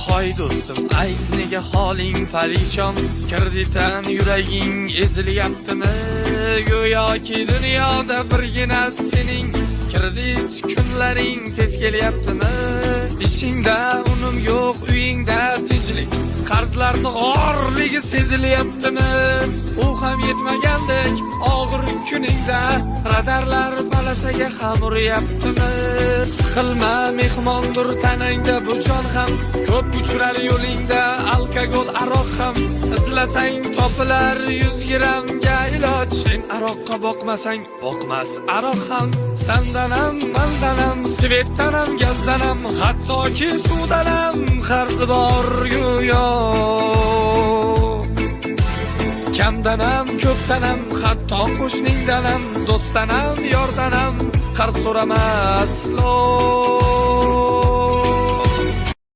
Hoy do'stim, ayt nega holing parishon, kreditdan yuraging ezilyaptimi? Go'yoki dunyoda birgina sening kredit kunlaring tez kelyaptimi? Ishingda unum yo'q, uyingda tinchlik, qarzlarning g'orligi sezilyaptimi? U ham yetmagandek og'ir kuningda radarlar palasaga ham uryaptimi? Siqilma, mehmondir tanangda bu jon ham, ko'p uchrar yo'lingda alkogol, aroq ham. Izlasang topilar 100 grammga iloj. Sen aroqqa boqmasang boqmas aroq ham. Sandanam, mandanam, svetdanam, gazdanam, hattoki suvdanam qarzi bor go'yo. Kamdanam, ko'pdanam, hatto qo'shningdanam, do'stdanam, yordanam qarz so'ramas lo.